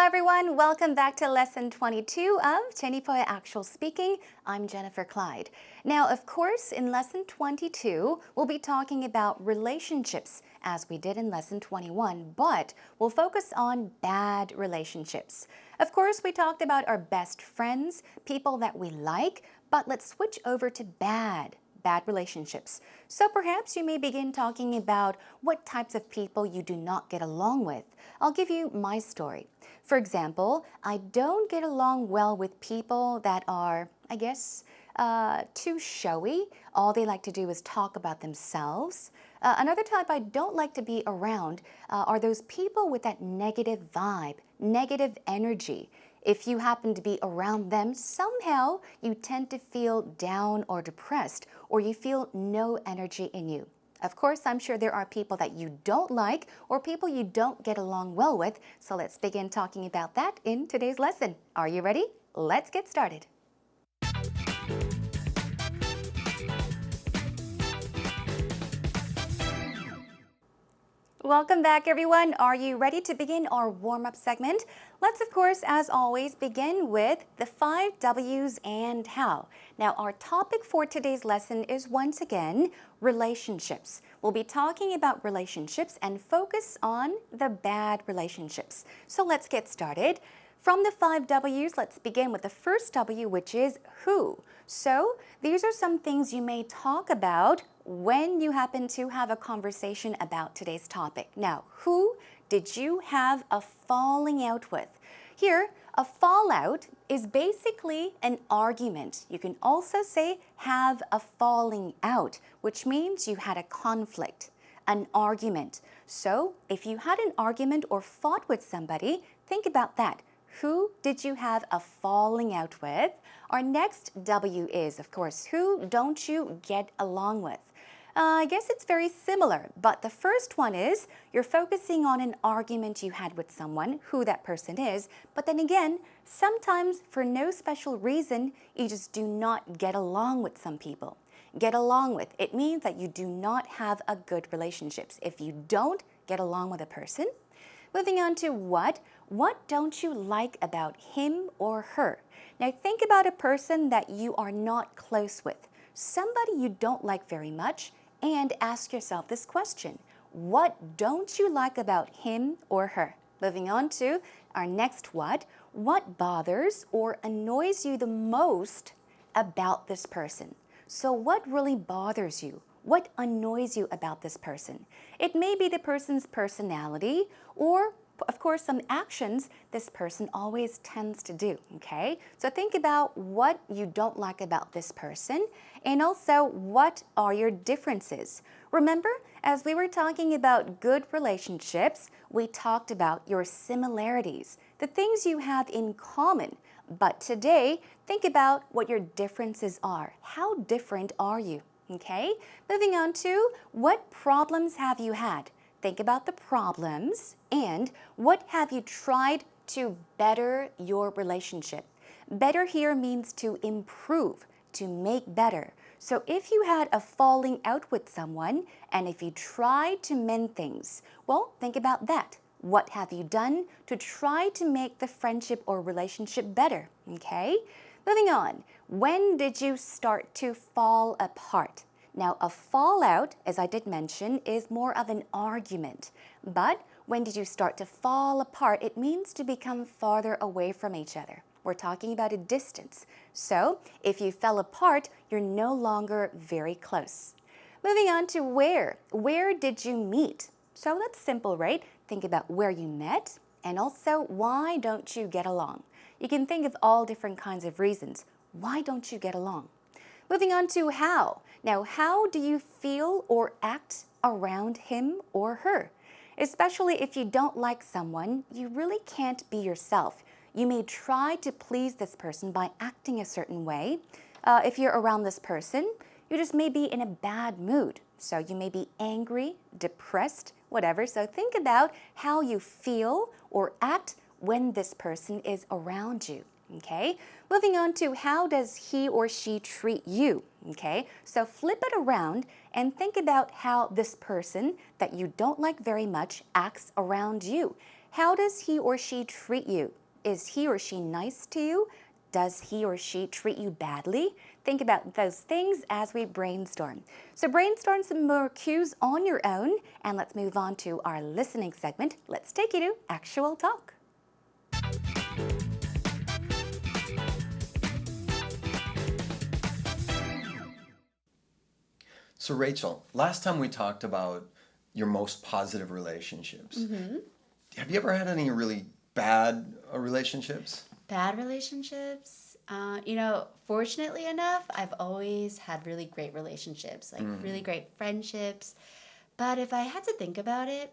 everyone. Welcome back to Lesson 22 of 제니퍼의Actual speaking. I'm Jennifer Clyde. Now, of course, in Lesson 22, we'll be talking about relationships as we did in Lesson 21, but we'll focus on bad relationships. Of course, we talked about our best friends, people that we like, but let's switch over to bad relationships. So perhaps you may begin talking about what types of people you do not get along with. I'll give you my story. For example, I don't get along well with people that are, I guess, too showy. All they like to do is talk about themselves. Another type I don't like to be around are those people with that negative vibe, negative energy. If you happen to be around them, somehow you tend to feel down or depressed, or you feel no energy in you. Of course, I'm sure there are people that you don't like or people you don't get along well with, so let's begin talking about that in today's lesson. Are you ready? Let's get started. Welcome back, everyone. Are you ready to begin our warm-up segment? Let's, of course, as always, begin with the 5 W's and how. Now, our topic for today's lesson is, once again, relationships. We'll be talking about relationships and focus on the bad relationships. So let's get started. From the 5 W's, let's begin with the first W, which is who. So these are some things you may talk about when you happen to have a conversation about today's topic. Now, who did you have a falling out with? Here, a fallout is basically an argument. You can also say have a falling out, which means you had a conflict, an argument. So if you had an argument or fought with somebody, think about that. Who did you have a falling out with? Our next W is, of course, who don't you get along with? I guess it's very similar, but the first one is you're focusing on an argument you had with someone, who that person is, but then again, sometimes for no special reason, you just do not get along with some people. Get along with, it means that you do not have a good relationships. If you don't get along with a person, moving on to what don't you like about him or her? Now think about a person that you are not close with, somebody you don't like very much, and ask yourself this question. What don't you like about him or her? Moving on to our next what bothers or annoys you the most about this person? So what really bothers you? What annoys you about this person? It may be the person's personality or, of course, some actions this person always tends to do, okay? So think about what you don't like about this person and also what are your differences. Remember, as we were talking about good relationships, we talked about your similarities, the things you have in common. But today, think about what your differences are. How different are you? Okay, moving on to what problems have you had? Think about the problems and what have you tried to better your relationship? Better here means to improve, to make better. So if you had a falling out with someone and if you tried to mend things, well, think about that. What have you done to try to make the friendship or relationship better? Okay? Moving on, when did you start to fall apart? Now, a fallout, as I did mention, is more of an argument. But when did you start to fall apart? It means to become farther away from each other. We're talking about a distance. So, if you fell apart, you're no longer very close. Moving on to where. Where did you meet? So that's simple, right? Think about where you met and also why don't you get along? You can think of all different kinds of reasons. Why don't you get along? Moving on to how. Now, how do you feel or act around him or her? Especially if you don't like someone, you really can't be yourself. You may try to please this person by acting a certain way. If you're around this person, you just may be in a bad mood. So you may be angry, depressed, whatever. So think about how you feel or act when this person is around you. Okay, moving on to how does he or she treat you? Okay, so flip it around and think about how this person that you don't like very much acts around you. How does he or she treat you? Is he or she nice to you? Does he or she treat you badly? Think about those things as we brainstorm. So brainstorm some more cues on your own, and let's move on to our listening segment. Let's take you to actual talk. So Rachel, last time we talked about your most positive relationships. Have you ever had any really bad relationships? Bad relationships? Fortunately enough, I've always had really great relationships, like really great friendships. But if I had to think about it,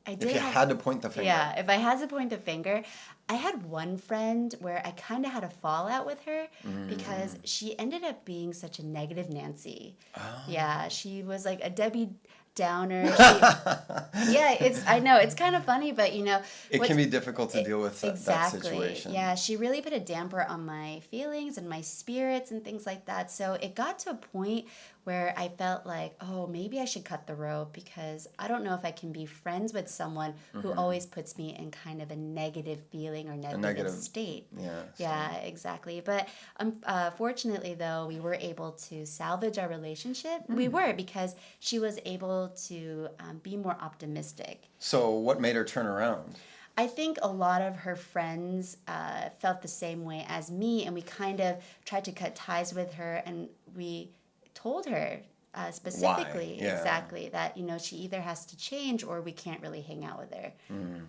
If you had to point the finger. Yeah, if I had to point the finger, I had one friend where I kind of had a fallout with her because she ended up being such a negative Nancy. Oh. Yeah, she was like a Debbie Downer. I know, it's kind of funny, but It can be difficult to deal with that exactly. situation. Yeah, she really put a damper on my feelings and my spirits and things like that. So it got to a point where I felt like, oh, maybe I should cut the rope because I don't know if I can be friends with someone who always puts me in kind of a negative feeling or negative state. Yeah, exactly. But fortunately, though, we were able to salvage our relationship. We were, because she was able to be more optimistic. So what made her turn around? I think a lot of her friends felt the same way as me, and we kind of tried to cut ties with her, and we told her specifically, exactly, that she either has to change or we can't really hang out with her.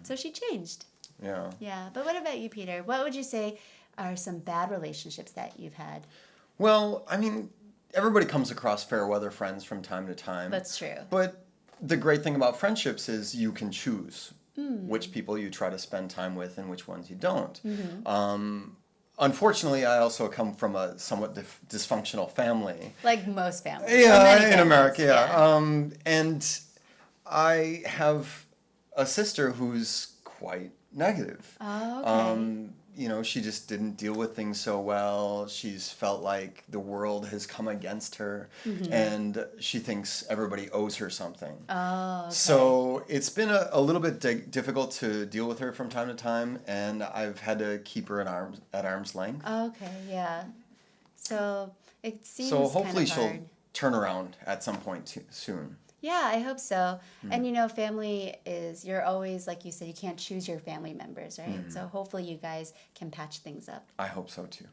So she changed. Yeah. But what about you, Peter? What would you say are some bad relationships that you've had? Well, I mean, everybody comes across fair weather friends from time to time. That's true. But the great thing about friendships is you can choose which people you try to spend time with and which ones you don't. Unfortunately, I also come from a somewhat dysfunctional family. Like most families. Yeah, in America, yeah. And I have a sister who's quite negative. Oh, okay. She just didn't deal with things so well. She's felt like the world has come against her, and she thinks everybody owes her something. Oh, okay. So it's been a little bit difficult to deal with her from time to time, and I've had to keep her at arm's length. Okay, yeah. So it seems So hopefully kind of she'll hard. turn around at some point soon. Yeah, I hope so. And family is, you're always, like you said, you can't choose your family members, right? So hopefully you guys can patch things up. I hope so too.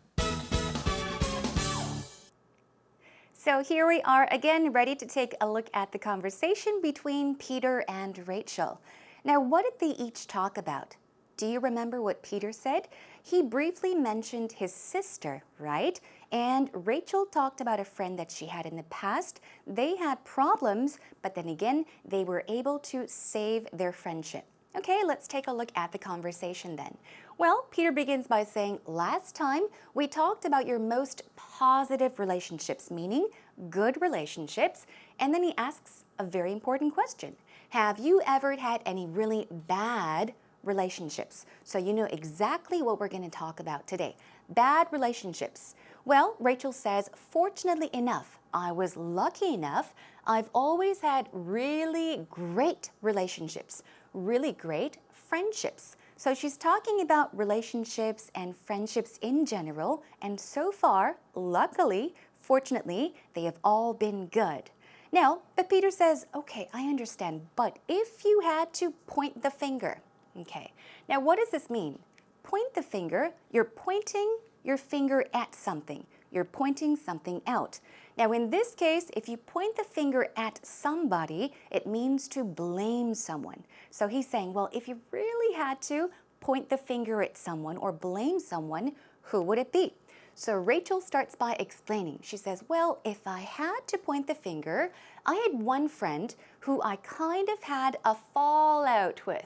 So here we are again, ready to take a look at the conversation between Peter and Rachel. Now, what did they each talk about? Do you remember what Peter said? He briefly mentioned his sister, right? And Rachel talked about a friend that she had in the past. They had problems, but then again, they were able to save their friendship. Okay, let's take a look at the conversation then. Well, Peter begins by saying, last time we talked about your most positive relationships, meaning good relationships. And then he asks a very important question. Have you ever had any really bad relationships? So you know exactly what we're going to talk about today. Bad relationships. Well, Rachel says, fortunately enough, I was lucky enough. I've always had really great relationships, really great friendships. So she's talking about relationships and friendships in general. And so far, luckily, fortunately, they have all been good. Now, but Peter says, okay, I understand, but if you had to point the finger, okay. Now, what does this mean? Point the finger, you're pointing your finger at something. You're pointing something out. Now, in this case, if you point the finger at somebody, it means to blame someone. So he's saying, well, if you really had to point the finger at someone or blame someone, who would it be? So Rachel starts by explaining. She says, well, if I had to point the finger, I had one friend who I kind of had a fallout with.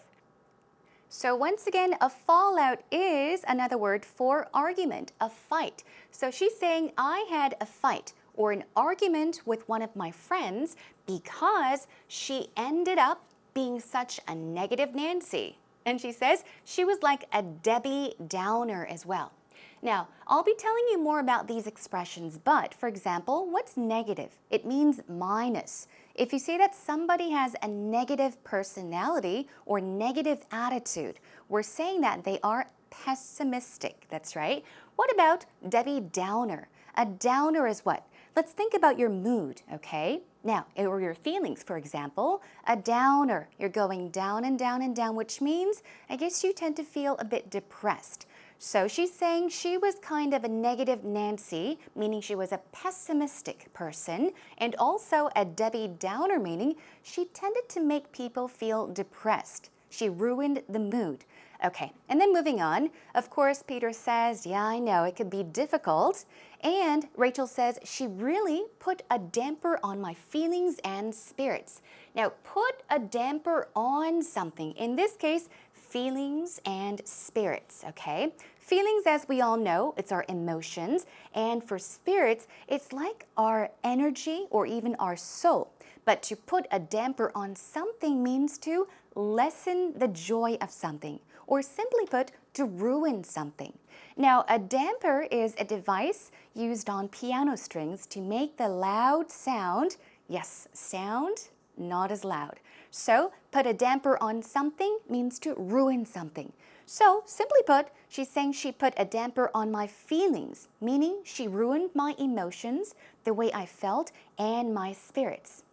So once again, a fallout is another word for argument, a fight. So she's saying I had a fight or an argument with one of my friends because she ended up being such a negative Nancy. And she says she was like a Debbie Downer as well. Now, I'll be telling you more about these expressions, but for example, what's negative? It means minus. if you say that somebody has a negative personality or negative attitude, we're saying that they are pessimistic. That's right. What about Debbie Downer? A downer is what? Let's think about your mood, okay? Now, or your feelings, for example. A downer, you're going down and down and down, which means I guess you tend to feel a bit depressed. So she's saying she was kind of a negative Nancy, meaning she was a pessimistic person, and also a Debbie Downer, meaning she tended to make people feel depressed. She ruined the mood. Okay, and then moving on, of course, Peter says, yeah, I know, it could be difficult. And Rachel says, she really put a damper on my feelings and spirits. Now, put a damper on something. In this case, feelings and spirits, okay? Feelings, as we all know, it's our emotions. And for spirits, it's like our energy or even our soul. But to put a damper on something means to lessen the joy of something, or simply put, to ruin something. Now, a damper is a device used on piano strings to make the loud sound, yes, sound, not as loud. So, put a damper on something means to ruin something. So, simply put, she's saying she put a damper on my feelings, meaning she ruined my emotions, the way I felt, and my spirits.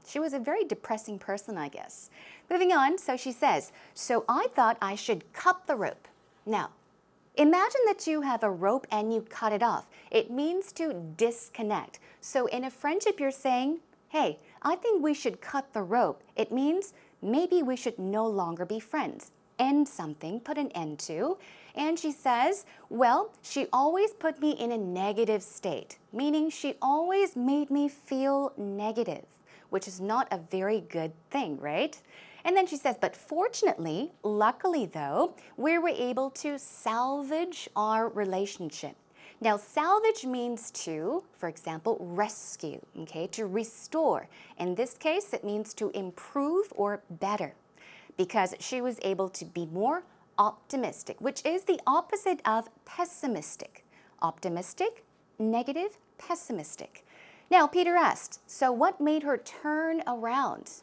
She was a very depressing person, I guess. Moving on, so she says, so I thought I should cut the rope. Now, imagine that you have a rope and you cut it off. It means to disconnect. So in a friendship, you're saying, hey, I think we should cut the rope. It means maybe we should no longer be friends. End something, put an end to. And she says, well, she always put me in a negative state, meaning she always made me feel negative, which is not a very good thing, right? And then she says, but fortunately, luckily though, we were able to salvage our relationship. Now, salvage means to, for example, rescue, okay, to restore. In this case, it means to improve or better, because she was able to be more optimistic, which is the opposite of pessimistic. Optimistic, negative, pessimistic. Now, Peter asked, so what made her turn around?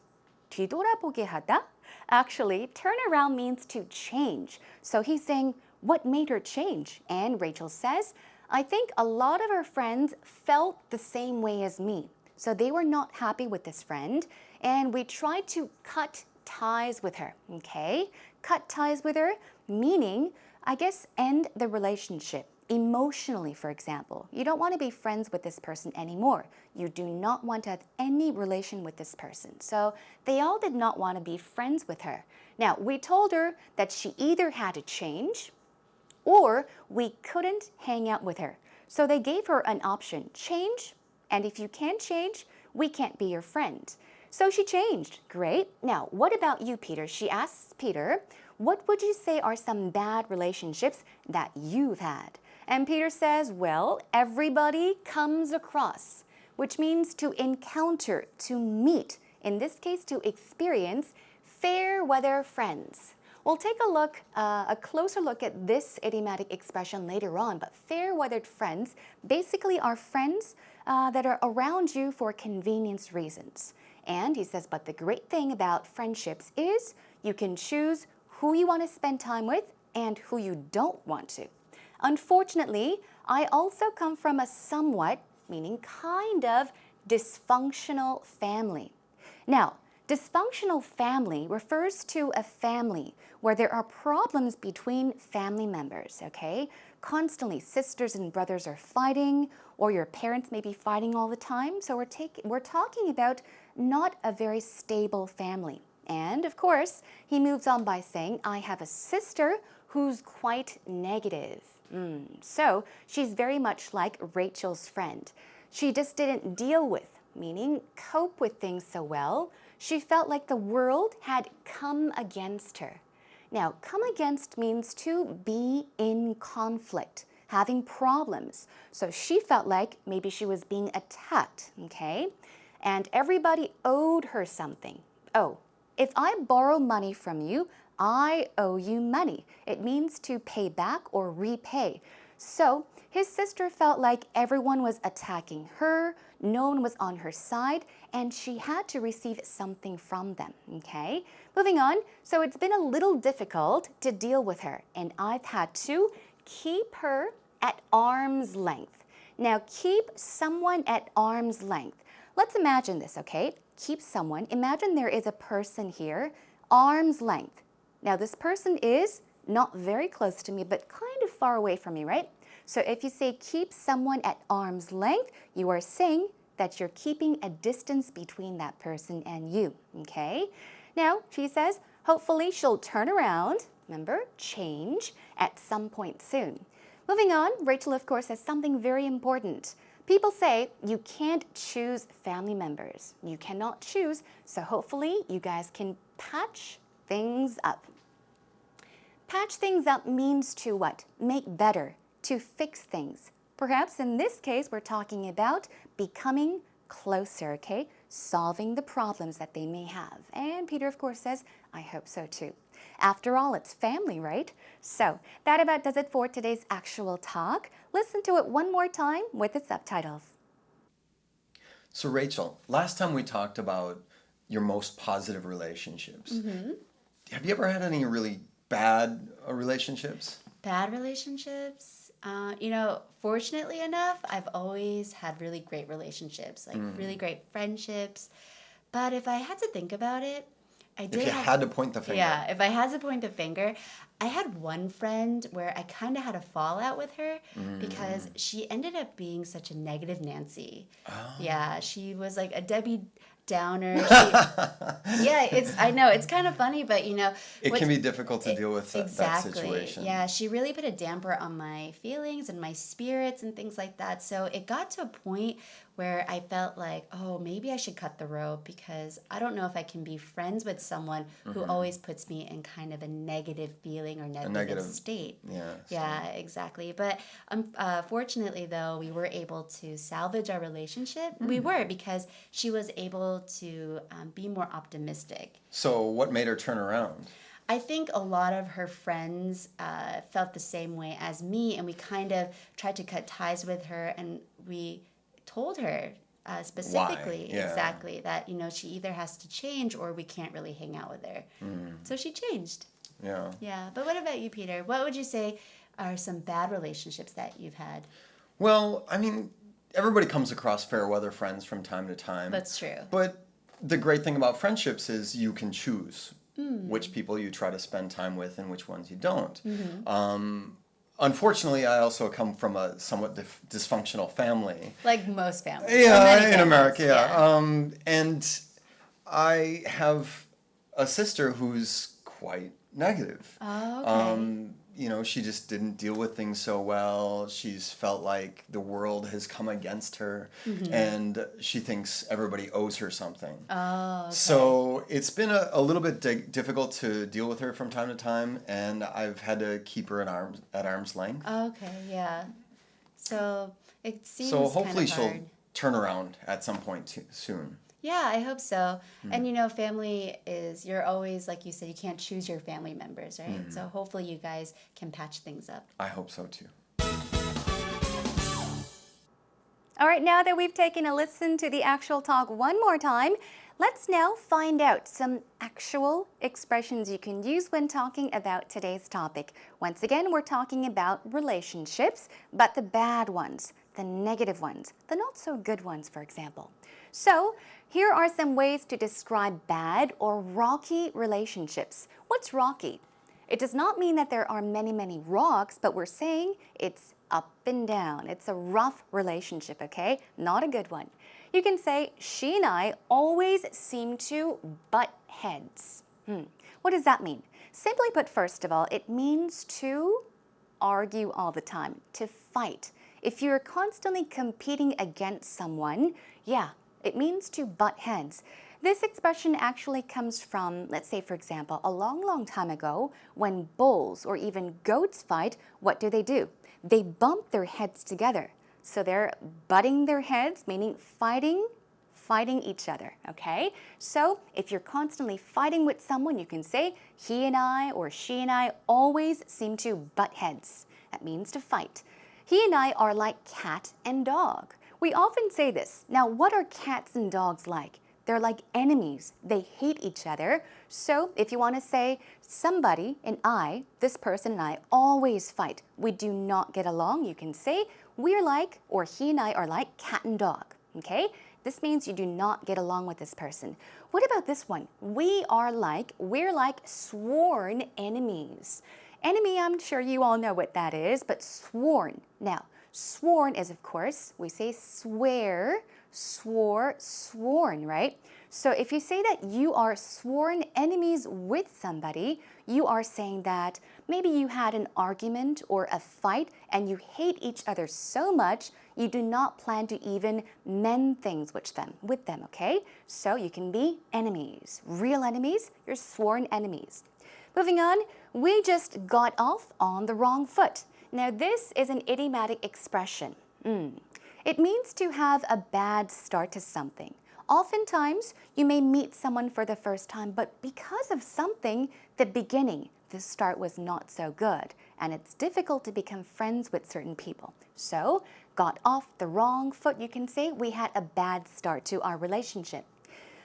뒤돌아보게 하다? Actually, turn around means to change. So he's saying, what made her change? And Rachel says, I think a lot of her friends felt the same way as me. So they were not happy with this friend, and we tried to cut ties with her, okay? Cut ties with her, meaning, I guess, end the relationship. Emotionally, for example, you don't want to be friends with this person anymore. You do not want to have any relation with this person. So they all did not want to be friends with her. Now, we told her that she either had to change or we couldn't hang out with her. So they gave her an option, change, and if you can't change, we can't be your friend. So she changed. Great. Now, what about you, Peter? She asks Peter, what would you say are some bad relationships that you've had? And Peter says, well, everybody comes across, which means to encounter, to meet, in this case, to experience fair weather friends. We'll take a closer look at this idiomatic expression later on, but fair-weathered friends basically are friends that are around you for convenience reasons. And he says, but the great thing about friendships is you can choose who you want to spend time with and who you don't want to. Unfortunately, I also come from a somewhat, meaning kind of, dysfunctional family. Now, dysfunctional family refers to a family where there are problems between family members, okay? Constantly, sisters and brothers are fighting, or your parents may be fighting all the time. So we're talking about not a very stable family. And of course, he moves on by saying, I have a sister who's quite negative. So she's very much like Rachel's friend. She just didn't deal with, meaning cope with things so well. She felt like the world had come against her. Now, come against means to be in conflict, having problems. So she felt like maybe she was being attacked, okay? And everybody owed her something. Oh, if I borrow money from you, I owe you money. It means to pay back or repay. So his sister felt like everyone was attacking her, no one was on her side, and she had to receive something from them, okay? Moving on, so it's been a little difficult to deal with her, and I've had to keep her at arm's length. Now, keep someone at arm's length. Let's imagine this, okay? Keep someone. Imagine there is a person here, arm's length. Now, this person is not very close to me, but kind of far away from me, right? So if you say keep someone at arm's length, you are saying that you're keeping a distance between that person and you, okay? Now, she says, hopefully she'll turn around, remember, change, at some point soon. Moving on, Rachel, of course, has something very important. People say you can't choose family members. You cannot choose, so hopefully you guys can patch things up. Patch things up means to what? Make better, to fix things. Perhaps in this case, we're talking about becoming closer, okay? Solving the problems that they may have. And Peter, of course, says, I hope so too. After all, it's family, right? So that about does it for today's actual talk. Listen to it one more time with the subtitles. So Rachel, last time we talked about your most positive relationships. Have you ever had any really bad relationships? Bad relationships? Fortunately enough, I've always had really great relationships, like really great friendships. But if I had to think about it, If you had to point the finger. Yeah, if I had to point the finger, I had one friend where I kind of had a fallout with her because she ended up being such a negative Nancy. Oh. Yeah, she was like a Debbie Downer. I know, it's kind of funny, but It can be difficult to deal with that exactly. situation. Yeah, she really put a damper on my feelings and my spirits and things like that. So it got to a point where I felt like, oh, maybe I should cut the rope because I don't know if I can be friends with someone who always puts me in kind of a negative feeling or negative state. Yeah, exactly. But fortunately, though, we were able to salvage our relationship. We were, because she was able to be more optimistic. So what made her turn around? I think a lot of her friends felt the same way as me, and we kind of tried to cut ties with her, and we told her specifically, exactly, that she either has to change or we can't really hang out with her. So she changed. Yeah. But what about you, Peter? What would you say are some bad relationships that you've had? Well, I mean, everybody comes across fair weather friends from time to time. That's true. But the great thing about friendships is you can choose which people you try to spend time with and which ones you don't. Unfortunately, I also come from a somewhat dysfunctional family. Like most families. Yeah, in America, yeah. And I have a sister who's quite negative. Oh, okay. She just didn't deal with things so well. She's felt like the world has come against her, and she thinks everybody owes her something. Oh, okay. So it's been a little bit difficult to deal with her from time to time, and I've had to keep her at arm's length. Okay, yeah. So it seems So hopefully kind of she'll hard. turn around at some point soon. Yeah, I hope so. And family is, you're always, like you said, you can't choose your family members, right? So hopefully you guys can patch things up. I hope so too. All right, now that we've taken a listen to the actual talk one more time, let's now find out some actual expressions you can use when talking about today's topic. Once again, we're talking about relationships, but the bad ones, the negative ones, the not so good ones, for example. So here are some ways to describe bad or rocky relationships. What's rocky? It does not mean that there are many, many rocks, but we're saying it's up and down. It's a rough relationship, okay? Not a good one. You can say, she and I always seem to butt heads. What does that mean? Simply put, first of all, it means to argue all the time, to fight. If you're constantly competing against someone, yeah, it means to butt heads. This expression actually comes from, let's say, for example, a long, long time ago, when bulls or even goats fight, what do? They bump their heads together. So they're butting their heads, meaning fighting each other, okay? So if you're constantly fighting with someone, you can say, he and I or she and I always seem to butt heads. That means to fight. He and I are like cat and dog. We often say this. Now, what are cats and dogs like? They're like enemies. They hate each other. So if you want to say somebody and I, this person and I always fight. We do not get along. You can say we're like, or he and I are like cat and dog. Okay? This means you do not get along with this person. What about this one? We're like sworn enemies. Enemy, I'm sure you all know what that is, but sworn. Now, sworn is, of course, we say swear, swore, sworn, right? So if you say that you are sworn enemies with somebody, you are saying that maybe you had an argument or a fight and you hate each other so much, you do not plan to even mend things with them, okay? So you can be enemies, real enemies, you're sworn enemies. Moving on, we just got off on the wrong foot. Now this is an idiomatic expression. It means to have a bad start to something. Oftentimes, you may meet someone for the first time, but because of something, the beginning, the start was not so good, and it's difficult to become friends with certain people. So, got off the wrong foot, you can say we had a bad start to our relationship.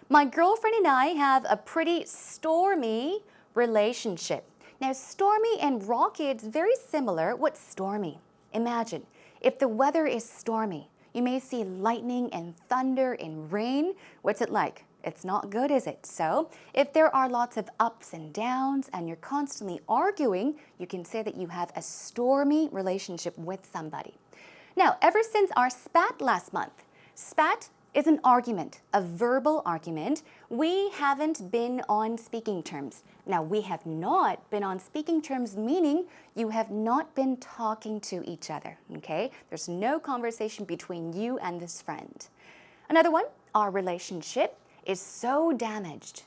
My girlfriend and I have a pretty stormy relationship. Now, stormy and rocky, it's very similar. What's stormy? Imagine, if the weather is stormy, you may see lightning and thunder and rain. What's it like? It's not good, is it? So, if there are lots of ups and downs and you're constantly arguing, you can say that you have a stormy relationship with somebody. Now, ever since our spat last month, spat is an argument, a verbal argument. We haven't been on speaking terms. Now, we have not been on speaking terms, meaning you have not been talking to each other, okay? There's no conversation between you and this friend. Another one, our relationship is so damaged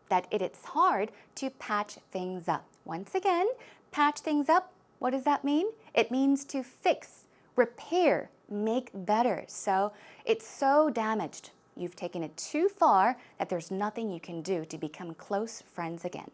that it's hard to patch things up. Once again, patch things up, what does that mean? It means to fix, repair, make better. So it's so damaged. You've taken it too far that there's nothing you can do to become close friends again.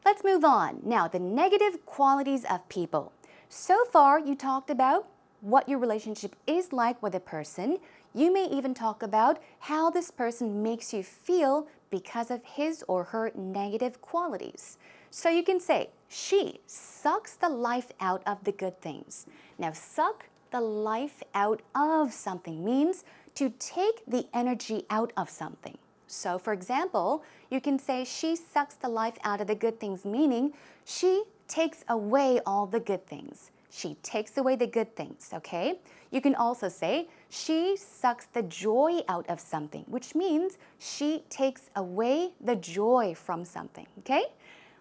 Let's move on. Now, the negative qualities of people. So far, you talked about what your relationship is like with a person. You may even talk about how this person makes you feel because of his or her negative qualities. So you can say, she sucks the life out of the good things. Now, suck the life out of something means to take the energy out of something. So, for example, you can say she sucks the life out of the good things, meaning she takes away all the good things. She takes away the good things, okay? You can also say she sucks the joy out of something, which means she takes away the joy from something, okay?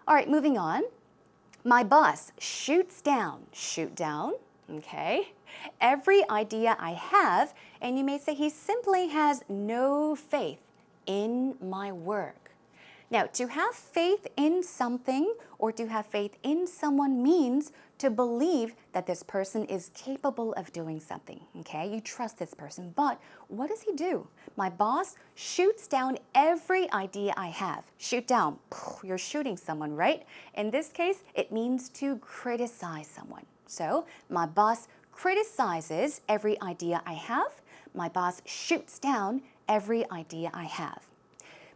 All right, moving on. My boss shoots down, shoot down, okay? Every idea I have, and you may say he simply has no faith in my work. Now, to have faith in something or to have faith in someone means to believe that this person is capable of doing something, okay? You trust this person, but what does he do? My boss shoots down every idea I have. Shoot down, you're shooting someone, right? In this case, it means to criticize someone. So, my boss criticizes every idea I have. My boss shoots down every idea I have.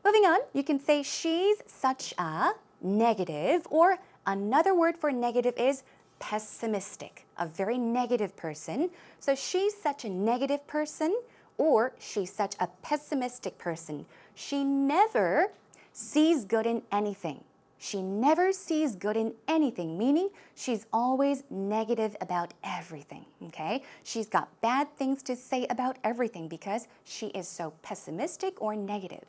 Moving on, you can say she's such a negative, or another word for negative is pessimistic, a very negative person. So she's such a negative person, or she's such a pessimistic person. She never sees good in anything. She never sees good in anything, meaning she's always negative about everything, okay? She's got bad things to say about everything because she is so pessimistic or negative.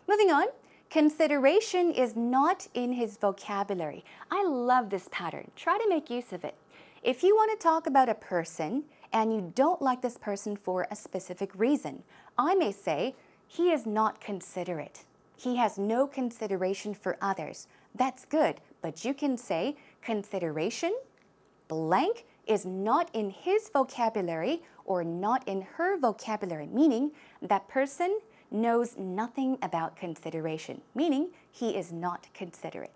Moving on, consideration is not in his vocabulary. I love this pattern. Try to make use of it. If you want to talk about a person and you don't like this person for a specific reason, I may say, he is not considerate. He has no consideration for others. That's good, but you can say consideration blank is not in his vocabulary or not in her vocabulary, meaning that person knows nothing about consideration, meaning he is not considerate.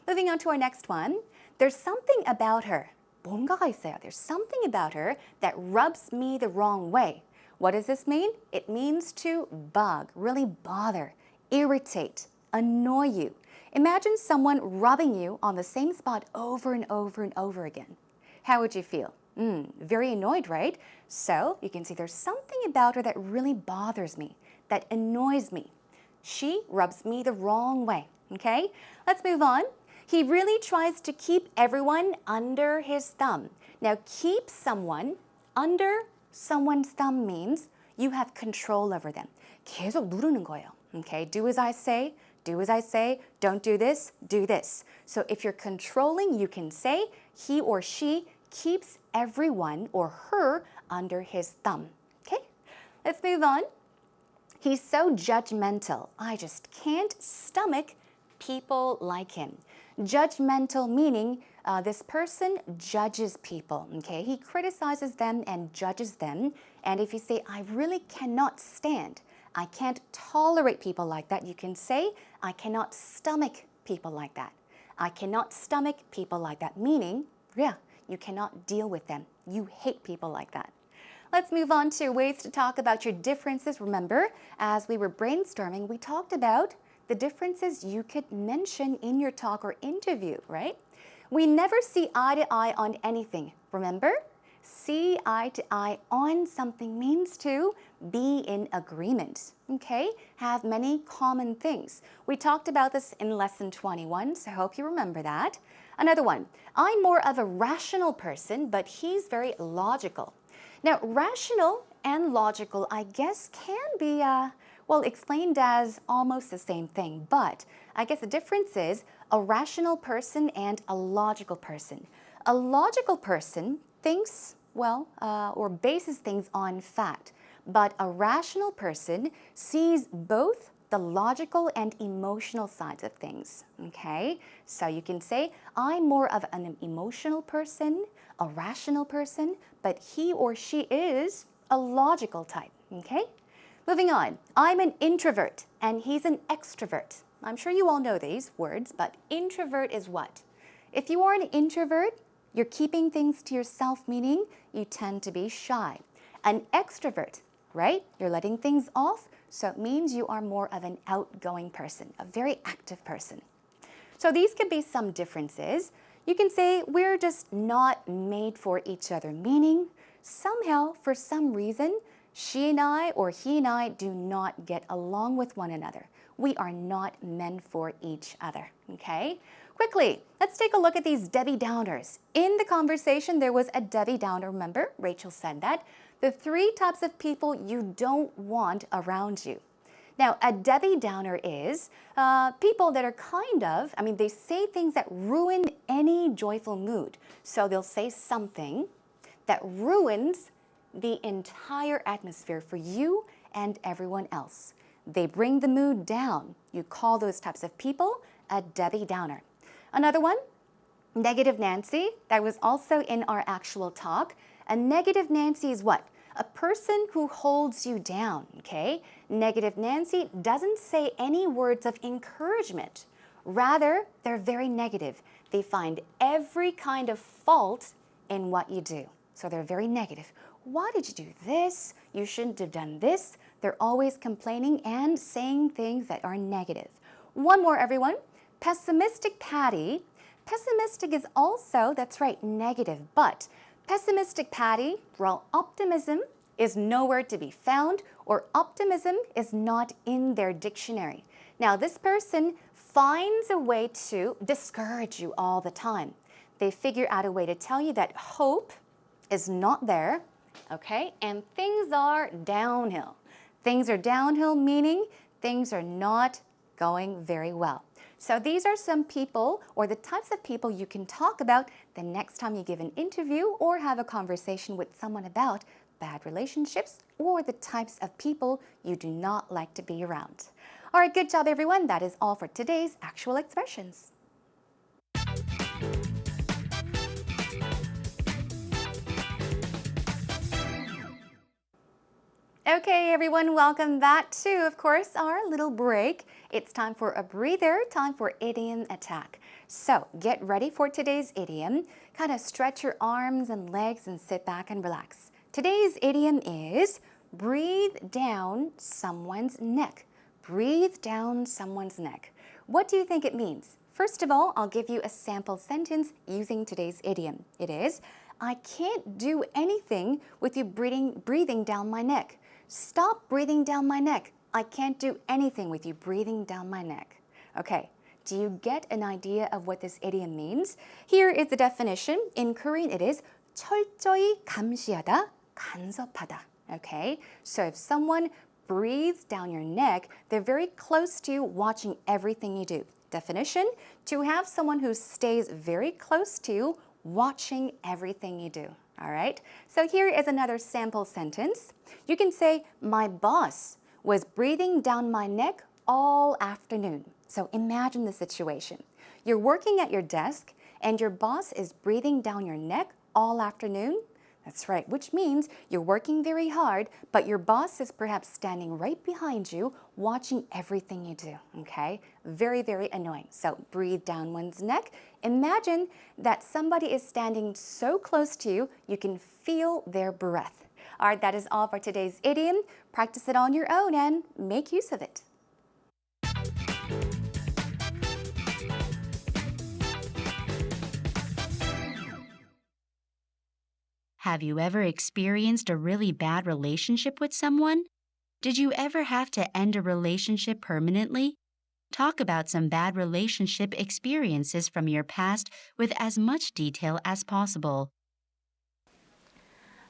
Moving on to our next one. There's something about her 뭔가가 있어요. There's something about her that rubs me the wrong way. What does this mean? It means to bug, really bother, irritate, annoy you. Imagine someone rubbing you on the same spot over and over and over again. How would you feel? Very annoyed, right? So you can see there's something about her that really bothers me, that annoys me. She rubs me the wrong way, okay? Let's move on. He really tries to keep everyone under his thumb. Now, keep someone under someone's thumb means you have control over them. 계속 누르는 거예요. Okay, do as I say, do as I say, don't do this, do this. So if you're controlling, you can say he or she keeps everyone or her under his thumb. Okay, let's move on. He's so judgmental. I just can't stomach people like him. Judgmental meaning this person judges people, okay? He criticizes them and judges them. And if you say, I really cannot stand, I can't tolerate people like that, you can say, I cannot stomach people like that. I cannot stomach people like that, meaning, yeah, you cannot deal with them. You hate people like that. Let's move on to ways to talk about your differences. Remember, as we were brainstorming, we talked about the differences you could mention in your talk or interview, right? We never see eye to eye on anything. Remember? See eye to eye on something means to be in agreement, okay? Have many common things. We talked about this in lesson 21, so I hope you remember that. Another one, I'm more of a rational person, but he's very logical. Now, rational and logical, I guess, can be, explained as almost the same thing, but I guess the difference is a rational person and a logical person. A logical person thinks, or bases things on fact, but a rational person sees both the logical and emotional sides of things, okay? So you can say, I'm more of an emotional person, a rational person, but he or she is a logical type, okay? Moving on, I'm an introvert and he's an extrovert. I'm sure you all know these words, but introvert is what? If you are an introvert, you're keeping things to yourself, meaning you tend to be shy. An extrovert, right? You're letting things off, so it means you are more of an outgoing person, a very active person. So these could be some differences. You can say we're just not made for each other, meaning somehow, for some reason, she and I or he and I do not get along with one another. We are not meant for each other, okay? Quickly, let's take a look at these Debbie Downers. In the conversation, there was a Debbie Downer, remember? Rachel said that. The 3 types of people you don't want around you. Now, a Debbie Downer is people that are they say things that ruin any joyful mood. So they'll say something that ruins the entire atmosphere for you and everyone else. They bring the mood down. You call those types of people a Debbie Downer. Another one, Negative Nancy. That was also in our actual talk. A Negative Nancy is what? A person who holds you down, okay? Negative Nancy doesn't say any words of encouragement. Rather, they're very negative. They find every kind of fault in what you do. So they're very negative. Why did you do this? You shouldn't have done this. They're always complaining and saying things that are negative. One more, everyone. Pessimistic Patty. Pessimistic is also, that's right, negative. But pessimistic Patty, well, optimism is nowhere to be found, or optimism is not in their dictionary. Now, this person finds a way to discourage you all the time. They figure out a way to tell you that hope is not there, okay? And things are downhill. Things are downhill, meaning things are not going very well. So these are some people or the types of people you can talk about the next time you give an interview or have a conversation with someone about bad relationships or the types of people you do not like to be around. All right, good job, everyone. That is all for today's actual expressions. Okay, everyone, welcome back to, of course, our little break. It's time for a breather, time for idiom attack. So get ready for today's idiom. Kind of stretch your arms and legs and sit back and relax. Today's idiom is breathe down someone's neck. Breathe down someone's neck. What do you think it means? First of all, I'll give you a sample sentence using today's idiom. It is, I can't do anything with you breathing down my neck. Stop breathing down my neck. I can't do anything with you breathing down my neck. Okay, do you get an idea of what this idiom means? Here is the definition. In Korean, it is 철저히 감시하다, 간섭하다. Okay, so if someone breathes down your neck, they're very close to you, watching everything you do. Definition, to have someone who stays very close to you, watching everything you do. All right, so here is another sample sentence. You can say, my boss was breathing down my neck all afternoon. So imagine the situation. You're working at your desk and your boss is breathing down your neck all afternoon. That's right, which means you're working very hard, but your boss is perhaps standing right behind you, watching everything you do, okay? Very, very annoying. So breathe down one's neck. Imagine that somebody is standing so close to you, you can feel their breath. All right, that is all for today's idiom. Practice it on your own and make use of it. Have you ever experienced a really bad relationship with someone? Did you ever have to end a relationship permanently? Talk about some bad relationship experiences from your past with as much detail as possible.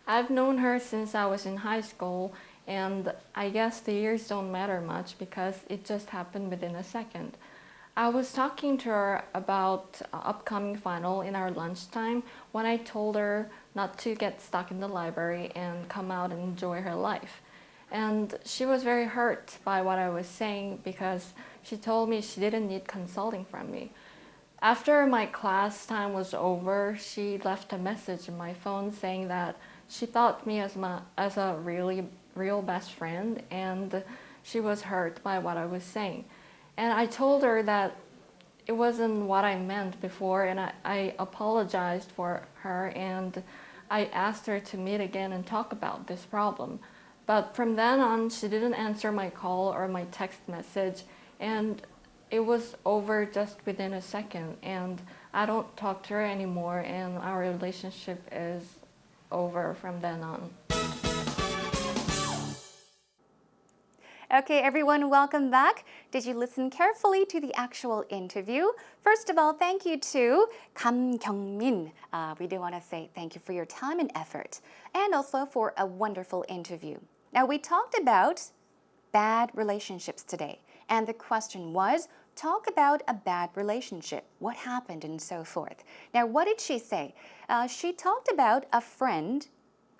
I've known her since I was in high school, and I guess the years don't matter much because it just happened within a second. I was talking to her about upcoming final in our lunchtime when I told her not to get stuck in the library and come out and enjoy her life. And she was very hurt by what I was saying because she told me she didn't need consulting from me. After my class time was over, she left a message in my phone saying that she thought me as a really real best friend, and she was hurt by what I was saying. And I told her that it wasn't what I meant before, and I apologized for her, and I asked her to meet again and talk about this problem. But from then on, she didn't answer my call or my text message, and it was over just within a second, and I don't talk to her anymore, and our relationship is over from then on. Okay, everyone, welcome back. Did you listen carefully to the actual interview? First of all, thank you to Kam Kyung-min. We do want to say thank you for your time and effort, and also for a wonderful interview. Now, we talked about bad relationships today, and the question was, talk about a bad relationship. What happened and so forth. Now, what did she say? She talked about a friend,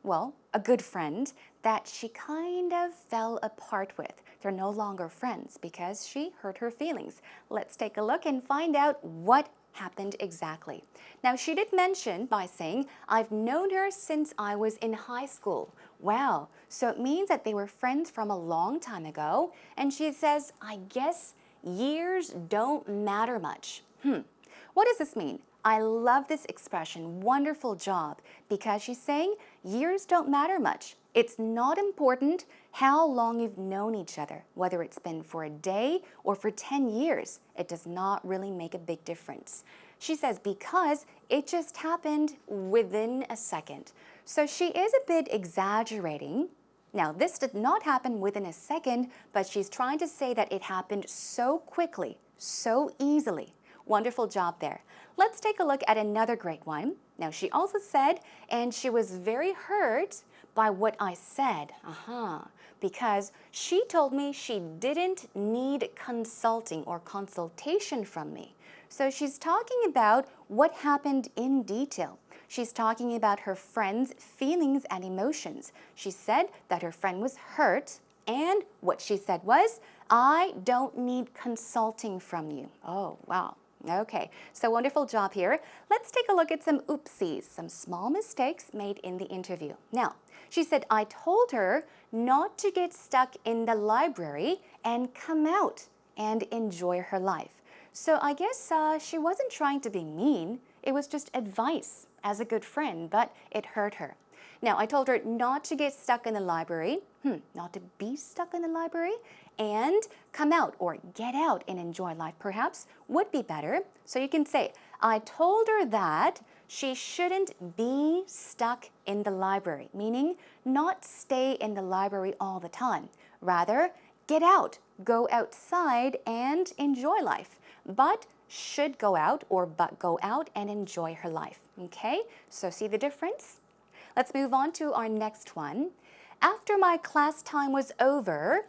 well, a good friend, that she kind of fell apart with. They're no longer friends because she hurt her feelings. Let's take a look and find out what happened exactly. Now, she did mention by saying, I've known her since I was in high school. Wow, so it means that they were friends from a long time ago. And she says, I guess years don't matter much. What does this mean? I love this expression, wonderful job, because she's saying years don't matter much. It's not important how long you've known each other, whether it's been for a day or for 10 years. It does not really make a big difference. She says because it just happened within a second. So she is a bit exaggerating. Now, this did not happen within a second, but she's trying to say that it happened so quickly, so easily. Wonderful job there. Let's take a look at another great one. Now, she also said, and she was very hurt by what I said. Because she told me she didn't need consulting or consultation from me. So she's talking about what happened in detail. She's talking about her friend's feelings and emotions. She said that her friend was hurt, and what she said was, I don't need consulting from you. Oh, wow. Okay, so wonderful job here. Let's take a look at some oopsies, some small mistakes made in the interview. Now, She said, I told her not to get stuck in the library and come out and enjoy her life. So I guess she wasn't trying to be mean. It was just advice as a good friend, but it hurt her. Now, I told her not to get stuck in the library, not to be stuck in the library, and come out or get out and enjoy life perhaps would be better. So you can say, I told her that she shouldn't be stuck in the library, meaning not stay in the library all the time. Rather, get out, go outside and enjoy life. But should go out or but go out and enjoy her life. Okay, so see the difference? Let's move on to our next one. After my class time was over,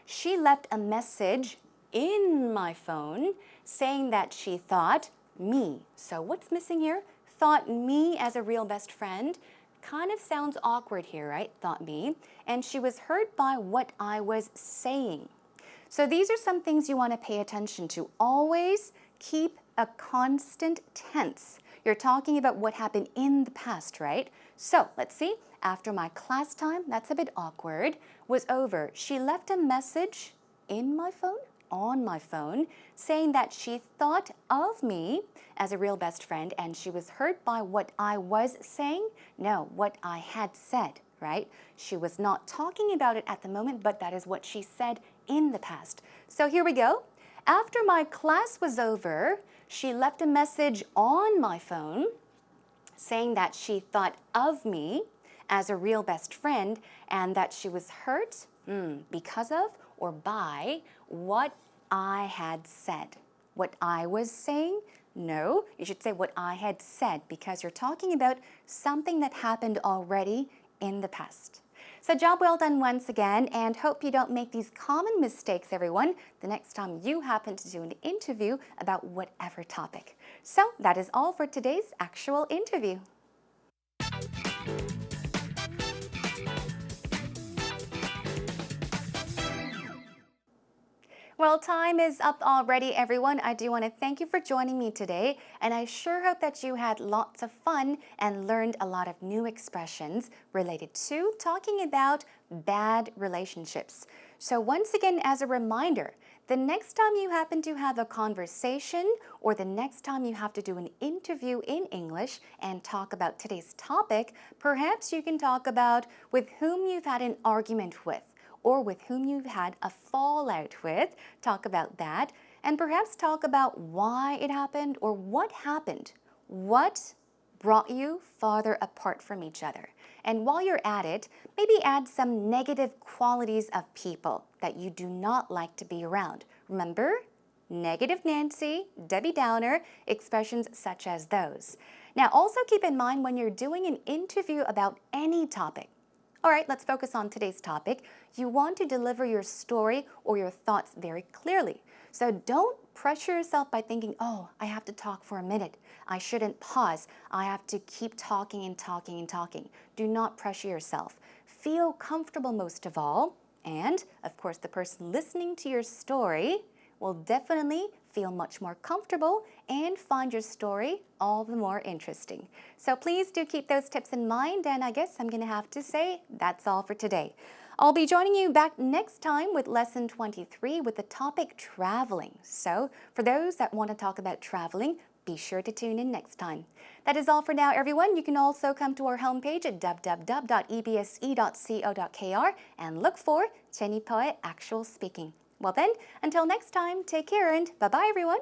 she left a message in my phone saying that she thought me. So what's missing here? Thought me as a real best friend. Kind of sounds awkward here, right? Thought me. And she was hurt by what I was saying. So these are some things you want to pay attention to. Always keep a constant tense. You're talking about what happened in the past, right? So let's see. After my class time, that's a bit awkward, was over. She left a message in my phone, on my phone, saying that she thought of me as a real best friend and she was hurt by what I was saying. No, what I had said, right? She was not talking about it at the moment, but that is what she said in the past. So here we go. After my class was over, she left a message on my phone saying that she thought of me as a real best friend and that she was hurt because of or by what I had said. What I was saying? No, you should say what I had said because you're talking about something that happened already in the past. So job well done once again, and hope you don't make these common mistakes, everyone, the next time you happen to do an interview about whatever topic. So that is all for today's actual interview. Well, time is up already, everyone. I do want to thank you for joining me today, and I sure hope that you had lots of fun and learned a lot of new expressions related to talking about bad relationships. So once again, as a reminder, the next time you happen to have a conversation or the next time you have to do an interview in English and talk about today's topic, perhaps you can talk about with whom you've had an argument with, or with whom you've had a fallout with, talk about that, and perhaps talk about why it happened or what happened. What brought you farther apart from each other? And while you're at it, maybe add some negative qualities of people that you do not like to be around. Remember, negative Nancy, Debbie Downer, expressions such as those. Now also keep in mind when you're doing an interview about any topic. All right, let's focus on today's topic. You want to deliver your story or your thoughts very clearly. So don't pressure yourself by thinking, oh, I have to talk for a minute. I shouldn't pause. I have to keep talking and talking and talking. Do not pressure yourself. Feel comfortable most of all. And, of course, the person listening to your story will definitely feel much more comfortable and find your story all the more interesting. So please do keep those tips in mind, and I guess I'm going to have to say that's all for today. I'll be joining you back next time with Lesson 23 with the topic traveling. So for those that want to talk about traveling, be sure to tune in next time. That is all for now, everyone. You can also come to our homepage at www.ebse.co.kr and look for 제니퍼의Actual speaking. Well then, until next time, take care and bye-bye everyone.